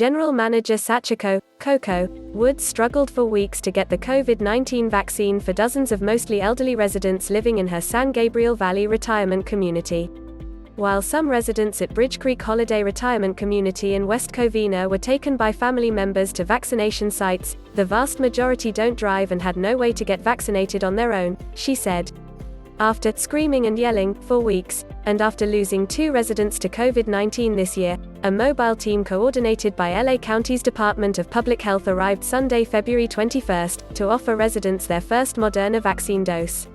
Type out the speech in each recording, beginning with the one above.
General Manager Sachiko Coco Woods struggled for weeks to get the COVID-19 vaccine for dozens of mostly elderly residents living in her San Gabriel Valley retirement community. While some residents at Bridge Creek Holiday Retirement Community in West Covina were taken by family members to vaccination sites, the vast majority don't drive and had no way to get vaccinated on their own, she said. After screaming and yelling for weeks, and after losing 2 residents to COVID-19 this year, a mobile team coordinated by LA County's Department of Public Health arrived Sunday, February 21, to offer residents their first Moderna vaccine dose.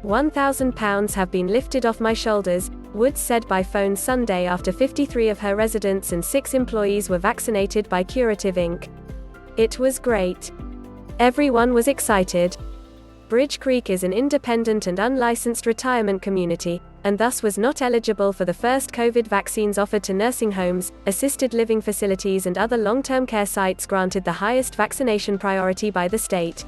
£1,000 have been lifted off my shoulders, Woods said by phone Sunday after 53 of her residents and 6 employees were vaccinated by Curative Inc. It was great. Everyone was excited. Bridge Creek is an independent and unlicensed retirement community, and thus was not eligible for the first COVID vaccines offered to nursing homes, assisted living facilities and other long-term care sites granted the highest vaccination priority by the state.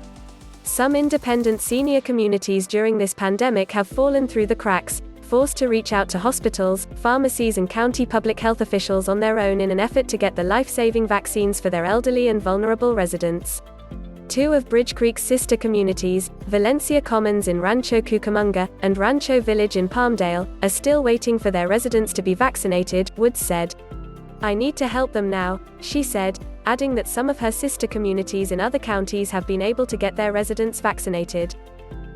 Some independent senior communities during this pandemic have fallen through the cracks, forced to reach out to hospitals, pharmacies and county public health officials on their own in an effort to get the life-saving vaccines for their elderly and vulnerable residents. 2 of Bridge Creek's sister communities, Valencia Commons in Rancho Cucamonga, and Rancho Village in Palmdale, are still waiting for their residents to be vaccinated, Woods said. I need to help them now, she said, adding that some of her sister communities in other counties have been able to get their residents vaccinated.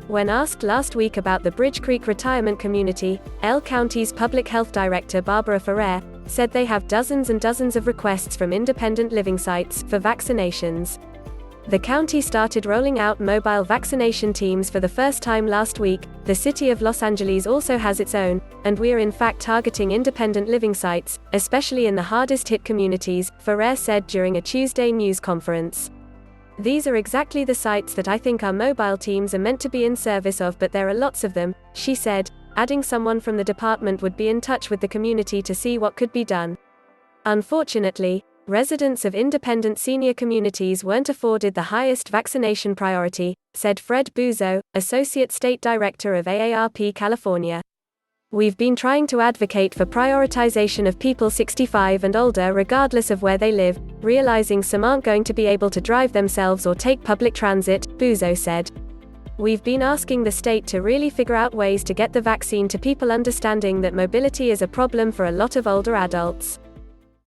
When asked last week about the Bridge Creek retirement community, El County's Public Health Director Barbara Ferrer said they have dozens and dozens of requests from independent living sites for vaccinations. The county started rolling out mobile vaccination teams for the first time last week. The city of Los Angeles also has its own, and we are in fact targeting independent living sites, especially in the hardest hit communities, Ferrer said during a Tuesday news conference. These are exactly the sites that I think our mobile teams are meant to be in service of, but there are lots of them, she said, adding someone from the department would be in touch with the community to see what could be done. Unfortunately, residents of independent senior communities weren't afforded the highest vaccination priority, said Fred Buzo, Associate State Director of AARP California. We've been trying to advocate for prioritization of people 65 and older regardless of where they live, realizing some aren't going to be able to drive themselves or take public transit, Buzo said. We've been asking the state to really figure out ways to get the vaccine to people, understanding that mobility is a problem for a lot of older adults.